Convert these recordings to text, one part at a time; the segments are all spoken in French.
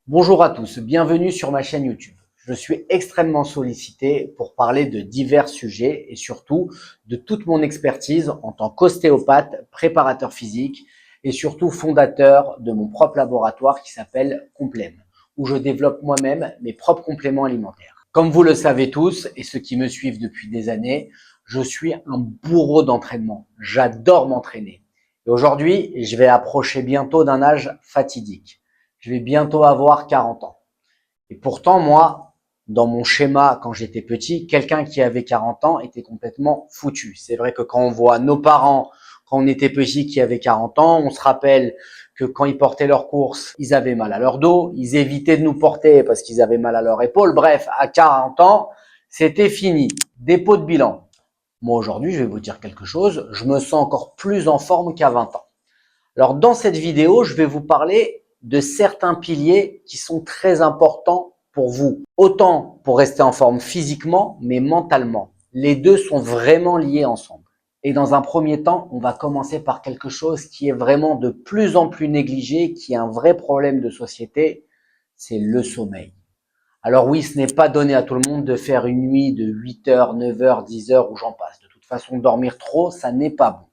Bonjour à tous, bienvenue sur ma chaîne YouTube. Je suis extrêmement sollicité pour parler de divers sujets et surtout de toute mon expertise en tant qu'ostéopathe, préparateur physique et surtout fondateur de mon propre laboratoire qui s'appelle Complem, où je développe moi-même mes propres compléments alimentaires. Comme vous le savez tous et ceux qui me suivent depuis des années, je suis un bourreau d'entraînement. J'adore m'entraîner. Et aujourd'hui, je vais approcher bientôt d'un âge fatidique. Je vais bientôt avoir 40 ans. Et pourtant, moi, dans mon schéma, quand j'étais petit, quelqu'un qui avait 40 ans était complètement foutu. C'est vrai que quand on voit nos parents, quand on était petit, qui avaient 40 ans, on se rappelle que quand ils portaient leurs courses, ils avaient mal à leur dos, ils évitaient de nous porter parce qu'ils avaient mal à leur épaule. Bref, à 40 ans, c'était fini. Dépôt de bilan. Moi, aujourd'hui, je vais vous dire quelque chose. Je me sens encore plus en forme qu'à 20 ans. Alors, dans cette vidéo, je vais vous parler de certains piliers qui sont très importants pour vous. Autant pour rester en forme physiquement, mais mentalement. Les deux sont vraiment liés ensemble. Et dans un premier temps, on va commencer par quelque chose qui est vraiment de plus en plus négligé, qui est un vrai problème de société, c'est le sommeil. Alors oui, ce n'est pas donné à tout le monde de faire une nuit de 8 heures, 9 heures, 10 heures ou j'en passe. De toute façon, dormir trop, ça n'est pas bon.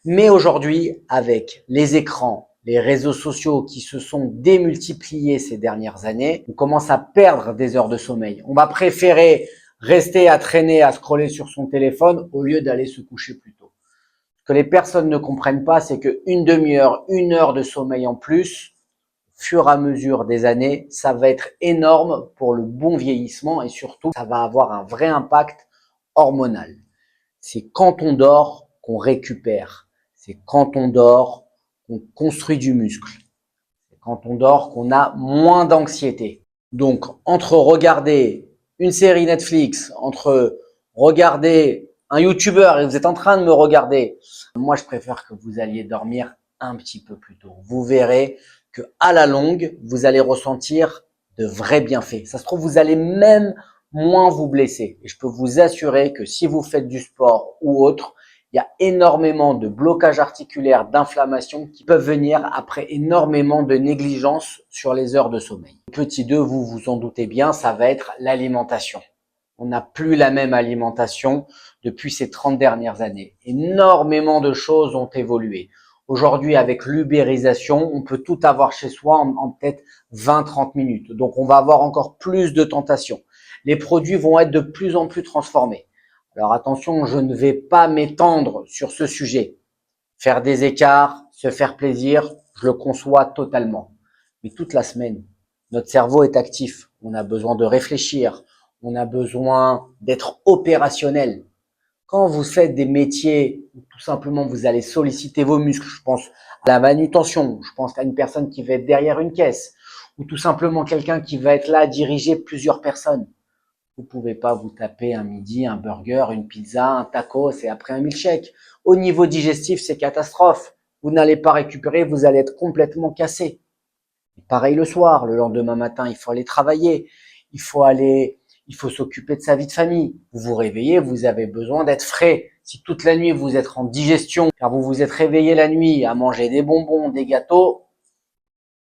Mais aujourd'hui, avec les écrans, les réseaux sociaux qui se sont démultipliés ces dernières années, on commence à perdre des heures de sommeil. On va préférer rester à traîner, à scroller sur son téléphone au lieu d'aller se coucher plus tôt. Ce que les personnes ne comprennent pas, c'est qu'une demi-heure, une heure de sommeil en plus, au fur et à mesure des années, ça va être énorme pour le bon vieillissement et surtout, ça va avoir un vrai impact hormonal. C'est quand on dort qu'on récupère. C'est quand on dort qu'on construit du muscle. C'est quand on dort qu'on a moins d'anxiété. Donc, entre regarder une série Netflix, entre regarder un YouTuber et vous êtes en train de me regarder, moi, je préfère que vous alliez dormir un petit peu plus tôt. Vous verrez que à la longue, vous allez ressentir de vrais bienfaits. Ça se trouve, vous allez même moins vous blesser. Et je peux vous assurer que si vous faites du sport ou autre, il y a énormément de blocages articulaires, d'inflammation qui peuvent venir après énormément de négligence sur les heures de sommeil. Petit 2, vous vous en doutez bien, ça va être l'alimentation. On n'a plus la même alimentation depuis ces 30 dernières années. Énormément de choses ont évolué. Aujourd'hui, avec l'ubérisation, on peut tout avoir chez soi en peut-être 20-30 minutes. Donc, on va avoir encore plus de tentations. Les produits vont être de plus en plus transformés. Alors attention, je ne vais pas m'étendre sur ce sujet. Faire des écarts, se faire plaisir, je le conçois totalement. Mais toute la semaine, notre cerveau est actif. On a besoin de réfléchir. On a besoin d'être opérationnel. Quand vous faites des métiers où tout simplement vous allez solliciter vos muscles, je pense à la manutention, je pense à une personne qui va être derrière une caisse, ou tout simplement quelqu'un qui va être là à diriger plusieurs personnes. Vous pouvez pas vous taper un midi, un burger, une pizza, un tacos et après un milkshake. Au niveau digestif, c'est catastrophe. Vous n'allez pas récupérer, vous allez être complètement cassé. Et pareil le soir, le lendemain matin, il faut aller travailler. Il faut s'occuper de sa vie de famille. Vous vous réveillez, vous avez besoin d'être frais. Si toute la nuit vous êtes en digestion, car vous vous êtes réveillé la nuit à manger des bonbons, des gâteaux,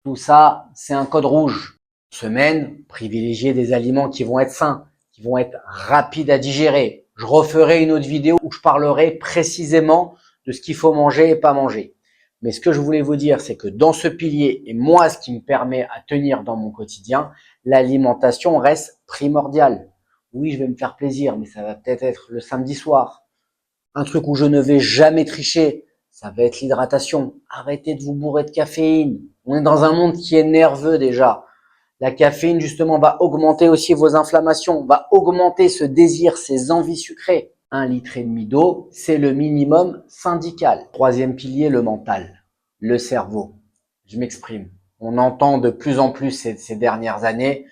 tout ça, c'est un code rouge. Semaine, privilégiez des aliments qui vont être sains, qui vont être rapides à digérer. Je referai une autre vidéo où je parlerai précisément de ce qu'il faut manger et pas manger. Mais ce que je voulais vous dire, c'est que dans ce pilier, et moi, ce qui me permet à tenir dans mon quotidien, l'alimentation reste primordiale. Oui, je vais me faire plaisir, mais ça va peut-être être le samedi soir. Un truc où je ne vais jamais tricher, ça va être l'hydratation. Arrêtez de vous bourrer de caféine. On est dans un monde qui est nerveux déjà. La caféine, justement, va augmenter aussi vos inflammations, va augmenter ce désir, ces envies sucrées. 1,5 litre d'eau, c'est le minimum syndical. Troisième pilier, le mental, le cerveau. Je m'exprime. On entend de plus en plus ces dernières années,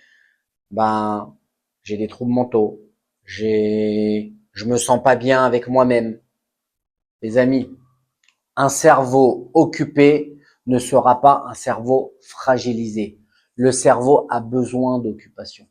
j'ai des troubles mentaux, je me sens pas bien avec moi-même. Les amis, un cerveau occupé ne sera pas un cerveau fragilisé. Le cerveau a besoin d'occupation.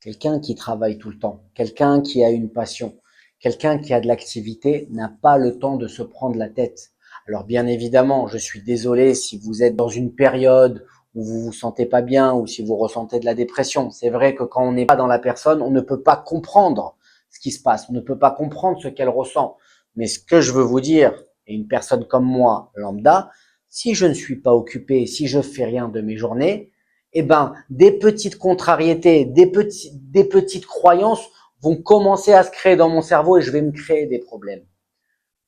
Quelqu'un qui travaille tout le temps, quelqu'un qui a une passion, quelqu'un qui a de l'activité n'a pas le temps de se prendre la tête. Alors bien évidemment, je suis désolé si vous êtes dans une période où vous vous sentez pas bien ou si vous ressentez de la dépression. C'est vrai que quand on n'est pas dans la personne, on ne peut pas comprendre ce qui se passe, on ne peut pas comprendre ce qu'elle ressent. Mais ce que je veux vous dire, et une personne comme moi, lambda, si je ne suis pas occupé, si je fais rien de mes journées, eh ben, des petites contrariétés, des petites croyances vont commencer à se créer dans mon cerveau et je vais me créer des problèmes.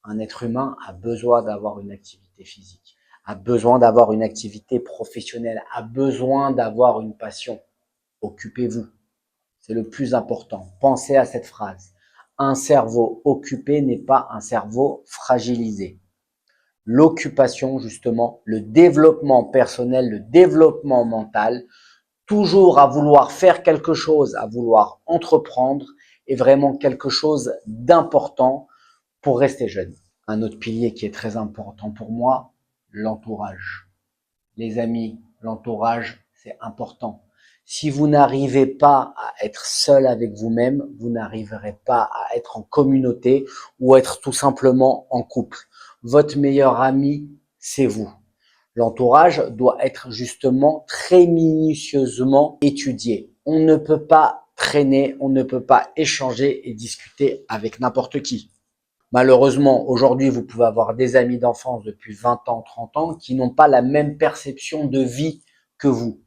Un être humain a besoin d'avoir une activité physique, a besoin d'avoir une activité professionnelle, a besoin d'avoir une passion. Occupez-vous. C'est le plus important. Pensez à cette phrase. Un cerveau occupé n'est pas un cerveau fragilisé. L'occupation, justement, le développement personnel, le développement mental, toujours à vouloir faire quelque chose, à vouloir entreprendre, est vraiment quelque chose d'important pour rester jeune. Un autre pilier qui est très important pour moi, l'entourage. Les amis, l'entourage, c'est important. Si vous n'arrivez pas à être seul avec vous-même, vous n'arriverez pas à être en communauté ou être tout simplement en couple. Votre meilleur ami, c'est vous. L'entourage doit être justement très minutieusement étudié. On ne peut pas traîner, on ne peut pas échanger et discuter avec n'importe qui. Malheureusement, aujourd'hui, vous pouvez avoir des amis d'enfance depuis 20 ans, 30 ans qui n'ont pas la même perception de vie que vous.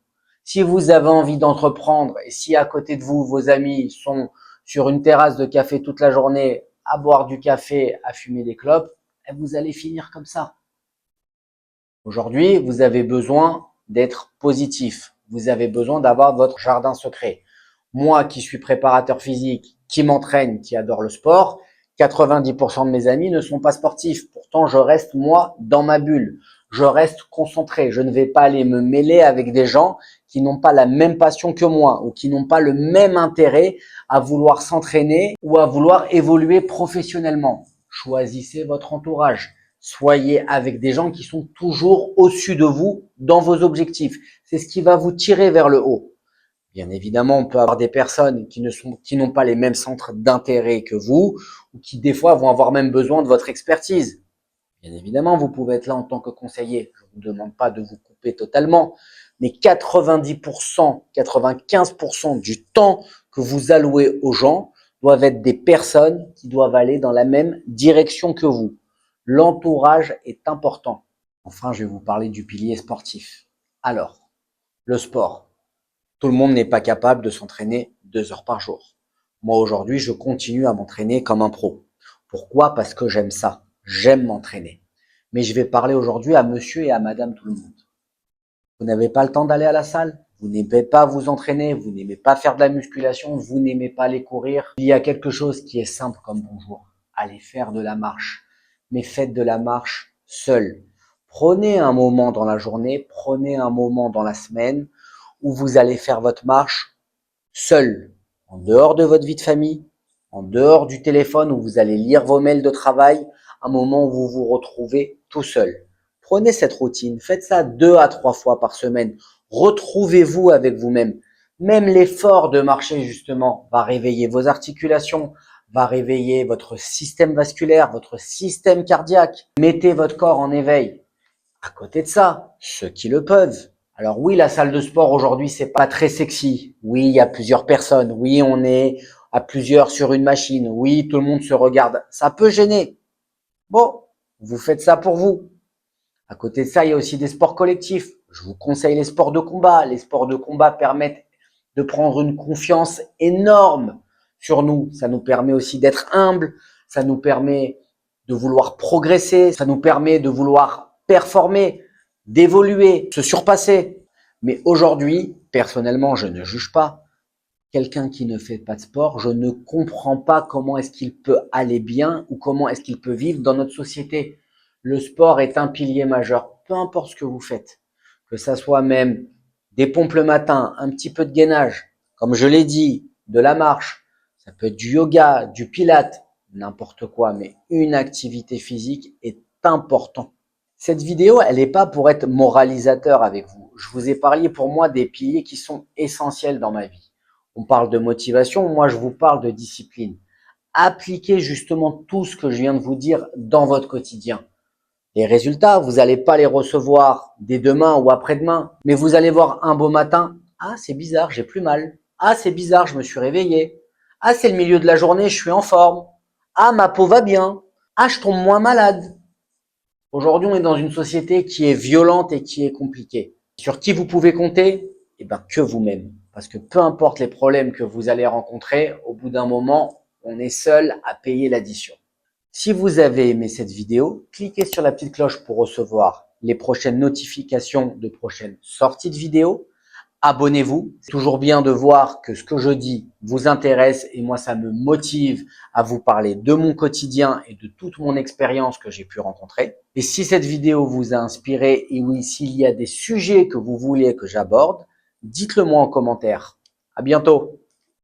Si vous avez envie d'entreprendre et si à côté de vous, vos amis sont sur une terrasse de café toute la journée à boire du café, à fumer des clopes, vous allez finir comme ça. Aujourd'hui, vous avez besoin d'être positif. Vous avez besoin d'avoir votre jardin secret. Moi qui suis préparateur physique, qui m'entraîne, qui adore le sport, 90% de mes amis ne sont pas sportifs. Pourtant, je reste moi dans ma bulle. Je reste concentré. Je ne vais pas aller me mêler avec des gens qui n'ont pas la même passion que moi ou qui n'ont pas le même intérêt à vouloir s'entraîner ou à vouloir évoluer professionnellement. Choisissez votre entourage. Soyez avec des gens qui sont toujours au-dessus de vous dans vos objectifs. C'est ce qui va vous tirer vers le haut. Bien évidemment, on peut avoir des personnes qui n'ont pas les mêmes centres d'intérêt que vous ou qui des fois vont avoir même besoin de votre expertise. Bien évidemment, vous pouvez être là en tant que conseiller. Je ne vous demande pas de vous couper totalement, mais 90%, 95% du temps que vous allouez aux gens doivent être des personnes qui doivent aller dans la même direction que vous. L'entourage est important. Enfin, je vais vous parler du pilier sportif. Alors, le sport. Tout le monde n'est pas capable de s'entraîner 2 heures par jour. Moi, aujourd'hui, je continue à m'entraîner comme un pro. Pourquoi? Parce que j'aime ça. J'aime m'entraîner. Mais je vais parler aujourd'hui à monsieur et à madame tout le monde. Vous n'avez pas le temps d'aller à la salle? Vous n'aimez pas vous entraîner? Vous n'aimez pas faire de la musculation? Vous n'aimez pas aller courir? Il y a quelque chose qui est simple comme bonjour. Allez faire de la marche. Mais faites de la marche seul. Prenez un moment dans la journée, prenez un moment dans la semaine où vous allez faire votre marche seul, en dehors de votre vie de famille, en dehors du téléphone où vous allez lire vos mails de travail, un moment où vous vous retrouvez tout seul. Prenez cette routine, faites ça 2 à 3 fois par semaine. Retrouvez-vous avec vous-même. Même l'effort de marcher, justement, va réveiller vos articulations, va réveiller votre système vasculaire, votre système cardiaque. Mettez votre corps en éveil. À côté de ça, ceux qui le peuvent. Alors oui, la salle de sport aujourd'hui, c'est pas très sexy. Oui, il y a plusieurs personnes. Oui, on est à plusieurs sur une machine. Oui, tout le monde se regarde. Ça peut gêner. Bon, vous faites ça pour vous. À côté de ça, il y a aussi des sports collectifs. Je vous conseille les sports de combat. Les sports de combat permettent de prendre une confiance énorme sur nous. Ça nous permet aussi d'être humble. Ça nous permet de vouloir progresser. Ça nous permet de vouloir performer, d'évoluer, se surpasser. Mais aujourd'hui, personnellement, je ne juge pas. Quelqu'un qui ne fait pas de sport, je ne comprends pas comment est-ce qu'il peut aller bien ou comment est-ce qu'il peut vivre dans notre société. Le sport est un pilier majeur, peu importe ce que vous faites. Que ça soit même des pompes le matin, un petit peu de gainage, comme je l'ai dit, de la marche, ça peut être du yoga, du pilate, n'importe quoi, mais une activité physique est importante. Cette vidéo, elle n'est pas pour être moralisateur avec vous. Je vous ai parlé pour moi des piliers qui sont essentiels dans ma vie. On parle de motivation, moi je vous parle de discipline. Appliquez justement tout ce que je viens de vous dire dans votre quotidien. Les résultats, vous n'allez pas les recevoir dès demain ou après-demain, mais vous allez voir un beau matin, ah c'est bizarre, j'ai plus mal. Ah c'est bizarre, je me suis réveillé. Ah c'est le milieu de la journée, je suis en forme. Ah ma peau va bien. Ah je tombe moins malade. Aujourd'hui, on est dans une société qui est violente et qui est compliquée. Sur qui vous pouvez compter? Eh ben, que vous-même. Parce que peu importe les problèmes que vous allez rencontrer, au bout d'un moment, on est seul à payer l'addition. Si vous avez aimé cette vidéo, cliquez sur la petite cloche pour recevoir les prochaines notifications de prochaines sorties de vidéos. Abonnez-vous. C'est toujours bien de voir que ce que je dis vous intéresse et moi, ça me motive à vous parler de mon quotidien et de toute mon expérience que j'ai pu rencontrer. Et si cette vidéo vous a inspiré et oui, s'il y a des sujets que vous voulez que j'aborde, dites-le moi en commentaire. À bientôt.